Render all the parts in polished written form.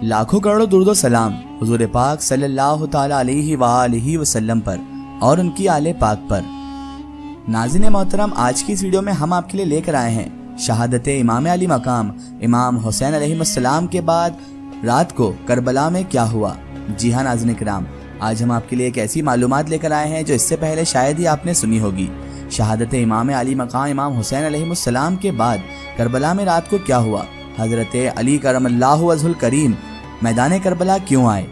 लाखों करोड़ों दुरूद सलाम हुजूर पाक सल्लल्लाहु ताला अलैहि वसल्लम पर और उनकी आले पाक पर। नाज़रीन मोहतरम, आज की इस वीडियो में हम आपके लिए लेकर आए हैं शहादत इमाम अली मकाम इमाम हुसैन अलैहिस्सलाम के बाद रात को करबला में क्या हुआ। जी हाँ नाज़रीन किराम, आज हम आपके लिए एक ऐसी मालूमात लेकर आए हैं जो इससे पहले शायद ही आपने सुनी होगी। शहादत इमाम अली मकाम इमाम हुसैन अलैहिस्सलाम के बाद करबला में रात को क्या हुआ, हज़रत अली करमल्लाहु वजहुल करीम मैदान करबला क्यों आए।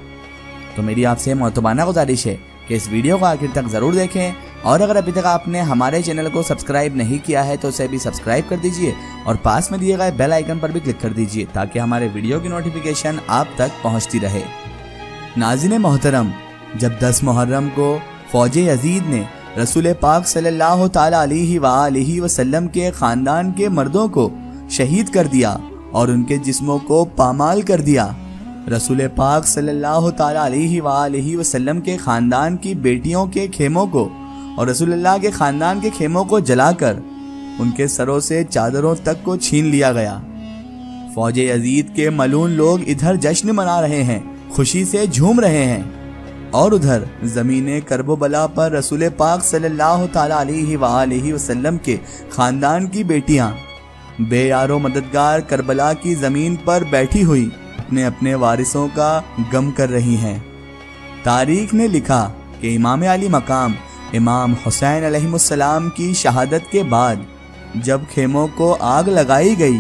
तो मेरी आपसे मोहतबाना गुजारिश है कि इस वीडियो को आखिर तक ज़रूर देखें, और अगर अभी तक आपने हमारे चैनल को सब्सक्राइब नहीं किया है तो उसे भी सब्सक्राइब कर दीजिए और पास में दिए गए बेल आइकन पर भी क्लिक कर दीजिए ताकि हमारे वीडियो की नोटिफिकेशन आप तक पहुंचती रहे। नाज़रीन मोहतरम, जब 10 मुहर्रम को फौज यजीद ने रसूल पाक सल्लल्लाहु ताला अलैहि वसल्लम के ख़ानदान के मर्दों को शहीद कर दिया और उनके जिस्मों को पामाल कर दिया, रसूल पाक सल्लल्लाहु ताला अलैहि वसल्लम के ख़ानदान की बेटियों के खेमों को और रसूलुल्लाह के ख़ानदान के खेमों को जलाकर उनके सरों से चादरों तक को छीन लिया गया। फौज यजीद के मलून लोग इधर जश्न मना रहे हैं, खुशी से झूम रहे हैं, और उधर ज़मीने करबला पर रसूल पाक सल्लल्लाहु ताला अलैहि वसल्लम के ख़ानदान की बेटियां बेयारो मददगार करबला की ज़मीन पर बैठी हुई अपने अपने वारिसों का गम कर रही हैं। तारीख ने लिखा कि इमाम अली मकाम इमाम हुसैन अलैहिस्सलाम की शहादत के बाद जब खेमों को आग लगाई गई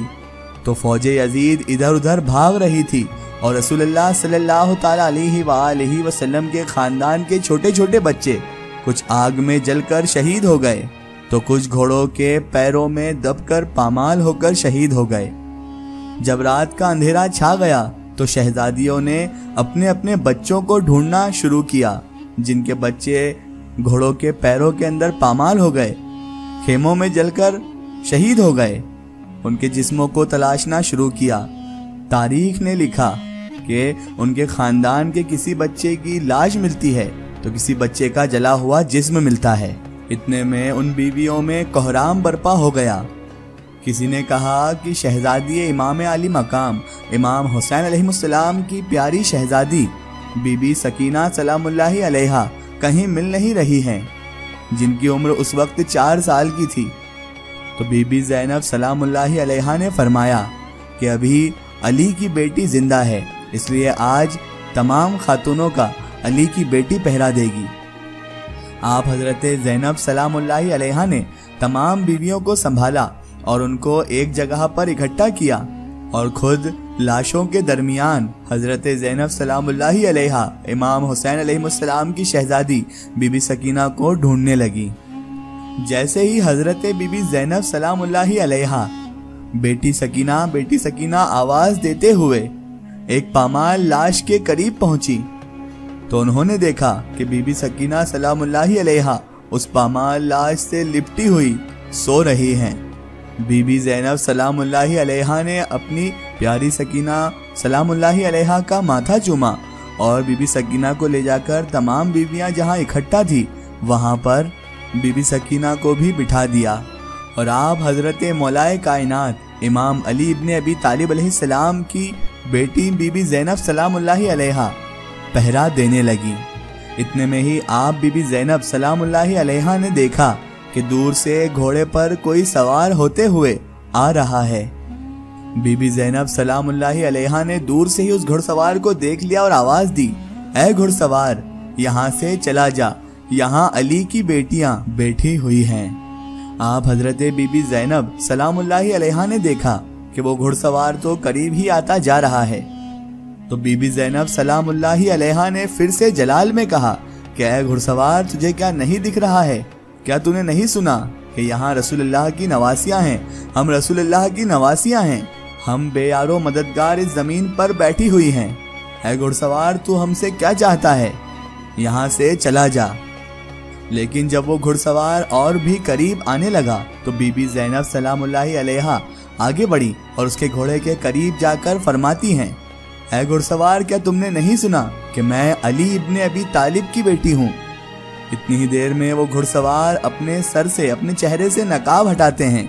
तो फौज यजीद इधर उधर भाग रही थी और रसूलुल्लाह सल्लल्लाहु ताला अलैहि वसल्लम के ख़ानदान के छोटे छोटे बच्चे कुछ आग में जलकर शहीद हो गए तो कुछ घोड़ों के पैरों में दबकर पामाल होकर शहीद हो गए। जब रात का अंधेरा छा गया तो शहजादियों ने अपने अपने बच्चों को ढूंढना शुरू किया जिनके बच्चे घोड़ों के पैरों के अंदर पामाल हो गए, खेमों में जलकर शहीद हो गए। उनके जिस्मों को तलाशना शुरू किया। तारीख ने लिखा कि उनके ख़ानदान के किसी बच्चे की लाश मिलती है तो किसी बच्चे का जला हुआ जिस्म मिलता है। इतने में उन बीवियों में कोहराम बर्पा हो गया। किसी ने कहा कि शहजादी इमाम अली मकाम इमाम हुसैन अलैहिस्सलाम की प्यारी शहजादी बीबी सकीना सलामुल्लाहि अलैहा कहीं मिल नहीं रही हैं, जिनकी उम्र उस वक्त 4 साल की थी। तो बीबी ज़ैनब सलामुल्लाहि अलैहा ने फरमाया कि अभी अली की बेटी जिंदा है, इसलिए आज तमाम खातूनों का अली की बेटी पहरा देगी। आप हज़रत ज़ैनब सलामुल्लाहि अलैहा ने तमाम बीवियों को संभाला और उनको एक जगह पर इकट्ठा किया और खुद लाशों के दरमियान हज़रत ज़ैनब सलामुल्लाहि अलैहा इमाम हुसैन अलैहिस्सलाम की शहजादी बीबी सकीना को ढूंढने लगी। जैसे ही हज़रत बीबी ज़ैनब सलामुल्लाहि अलैहा बेटी सकीना आवाज़ देते हुए एक पामाल लाश के करीब पहुंची तो उन्होंने देखा कि बीबी सकीना सलामुल्लाहि अलैहा उस पामाल लाश से लिपटी हुई सो रही हैं। बीबी ज़ैनब सलामुल्लाहि अलैहा ने अपनी प्यारी सकीना सलामुल्लाहि अलैहा का माथा चूमा और बीबी सकीना को ले जाकर तमाम बीवियां जहां इकट्ठा थी वहां पर बीबी सकीना को भी बिठा दिया और आप हज़रत मौलाए कायनात इमाम अली इब्न अबी तालिब अलैहिस्सलाम की बेटी बीबी ज़ैनब सलामुल्लाहि अलैहा पहरा देने लगी। इतने में ही आप बीबी ज़ैनब सलामुल्लाहि अलैहा ने देखा कि दूर से घोड़े पर कोई सवार होते हुए आ रहा है। बीबी ज़ैनब सलामुल्लाहि अलैहा ने दूर से ही उस घुड़सवार को देख लिया और आवाज दी, ऐ घुड़सवार, यहाँ से चला जा, यहाँ अली की बेटियां बैठी हुई हैं। आप हजरत बीबी ज़ैनब सलामुल्लाहि अलैहा ने देखा कि वो घुड़सवार तो करीब ही आता जा रहा है। तो बीबी ज़ैनब सलामुल्लाहि अलैहा ने फिर से जलाल में कहा कि ऐ घुड़सवार, तुझे क्या नहीं दिख रहा है? क्या तूने नहीं सुना कि यहाँ रसूलुल्लाह की नवासियाँ हैं? हम रसूलुल्लाह की नवासियाँ हैं, हम बेयारो मददगार इस ज़मीन पर बैठी हुई हैं। ऐ घुड़सवार, तू हमसे क्या चाहता है? यहाँ से चला जा। लेकिन जब वो घुड़सवार और भी करीब आने लगा तो बीबी ज़ैनब सलामुल्लाहि अलैहा आगे बढ़ी और उसके घोड़े के करीब जाकर फरमाती हैं, ऐ घुड़सवार, क्या तुमने नहीं सुना कि मैं अली इब्न अबी तालिब की बेटी हूँ? इतनी ही देर में वो घुड़सवार अपने सर से, अपने चेहरे से नकाब हटाते हैं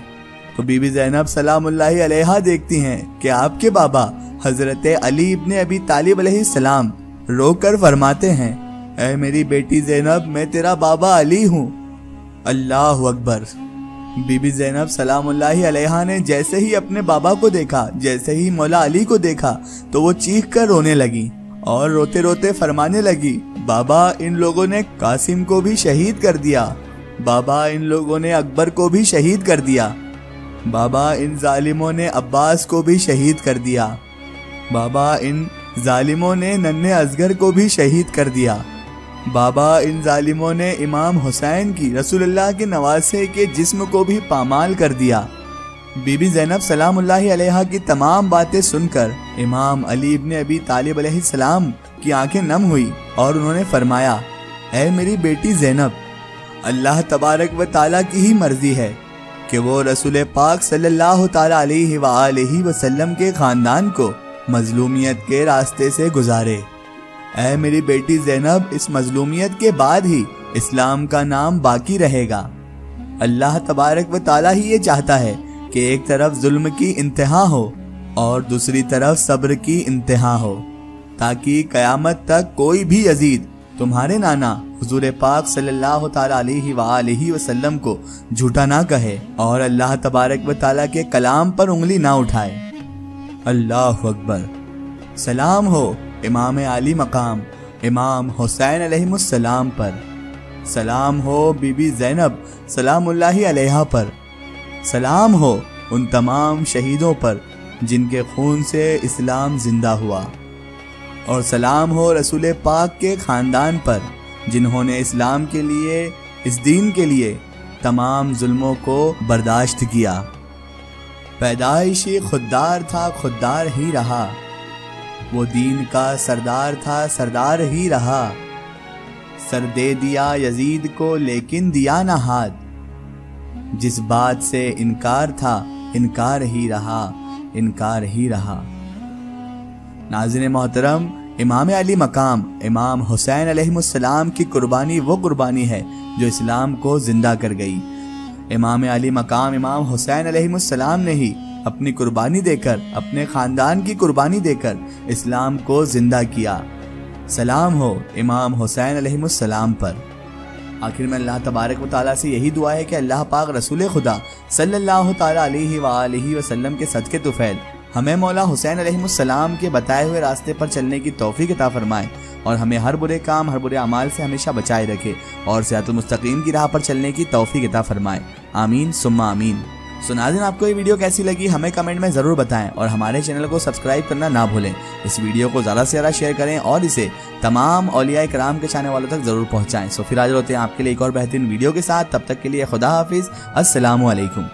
तो बीबी ज़ैनब सलामुल्लाहि अलैहा देखती हैं कि आपके बाबा हजरत अली इब्ने अबी तालिब अलैहिस्सलाम रोकर फरमाते हैं, ऐ मेरी बेटी ज़ैनब, मैं तेरा बाबा अली हूँ। अल्लाह अकबर। बीबी ज़ैनब सलामुल्लाहि अलैहा ने जैसे ही अपने बाबा को देखा, जैसे ही मौला अली को देखा, तो वो चीख कर रोने लगी और रोते रोते फरमाने लगी, बाबा इन लोगों ने कासिम को भी शहीद कर दिया, बाबा इन लोगों ने अकबर को भी शहीद कर दिया, बाबा इन जालिमों ने अब्बास को भी शहीद कर दिया, बाबा इन जालिमों ने नन्हे असगर को भी शहीद कर दिया, बाबा इन जालिमों ने इमाम हुसैन की रसूलुल्लाह के नवासे के जिस्म को भी पामाल कर दिया। बीबी ज़ैनब सलामुल्लाहि अलैहा की तमाम बातें सुनकर इमाम अली इब्ने अबी तालिब अलैहिस्सलाम की आंखें नम हुई और उन्होंने फरमाया, ऐ मेरी बेटी ज़ैनब, अल्लाह तबारक व ताला की ही मर्जी है कि वो रसूल पाक सल्लल्लाहु ताला अलैहि वसल्लम के खानदान को मजलूमियत के रास्ते से गुजारे। ऐ मेरी बेटी ज़ैनब, इस मजलूमियत के बाद ही इस्लाम का नाम बाकी रहेगा। अल्लाह तबारक व ताला ही ये चाहता है कि एक तरफ जुल्म की इंतहा हो और दूसरी तरफ सब्र की इंतहा हो, ताकि कयामत तक कोई भी यजीद तुम्हारे नाना हुजूर पाक सल्लल्लाहु ताला अलैहि वसल्लम को झूठा ना कहे और अल्लाह तबारक व ताला के कलाम पर उंगली ना उठाए। अल्लाह अकबर। सलाम हो इमाम आली मकाम इमाम हुसैन अलैहिस्सलाम पर, सलाम हो बीबी ज़ैनब सलामुल्लाहि अलैहा पर, सलाम हो उन तमाम शहीदों पर जिनके खून से इस्लाम जिंदा हुआ, और सलाम हो रसूल पाक के ख़ानदान पर जिन्होंने इस्लाम के लिए, इस दीन के लिए तमाम जुल्मों को बर्दाश्त किया। पैदाइशी खुद्दार था, खुद्दार ही रहा, वो दीन का सरदार था, सरदार ही रहा, सर दे दिया यजीद को लेकिन दिया ना हाथ, जिस बात से इनकार था इनकार ही रहा, इनकार ही रहा। नाज़रीन मोहतरम, इमाम अली मकाम इमाम हुसैन अलैहिस्सलाम की कुर्बानी वो कुर्बानी है जो इस्लाम को जिंदा कर गई। इमाम अली मकाम इमाम हुसैन अलैहिस्सलाम ने ही अपनी कुर्बानी देकर, अपने खानदान की कुर्बानी देकर इस्लाम को जिंदा किया। सलाम हो इमाम हुसैन अलैहिस्सलाम पर। आखिर में अल्लाह तबारक व तआला से यही दुआ है कि अल्लाह पाक रसूल खुदा सल्लल्लाहु ताला अलैहि वसल्लम के सदके तुफैल हमें मौला हुसैन अलैहिस्सलाम के बताए हुए रास्ते पर चलने की तौफीक अता फरमाए और हमें हर बुरे काम, हर बुरे अमाल से हमेशा बचाए रखे और सिरातुल मुस्तकीम की राह पर चलने की तौफीक अता फरमाए। आमीन सुम्मा आमीन। सो नाज़रीन, आपको ये वीडियो कैसी लगी हमें कमेंट में ज़रूर बताएं और हमारे चैनल को सब्सक्राइब करना ना भूलें। इस वीडियो को ज़्यादा से ज़्यादा शेयर करें और इसे तमाम औलिया कराम के चाहने वालों तक ज़रूर पहुँचाएँ। सो फिर हाजिर होते हैं आपके लिए एक और बेहतरीन वीडियो के साथ। तब तक के लिए खुदा हाफिज़। अस्सलामु अलैकुम।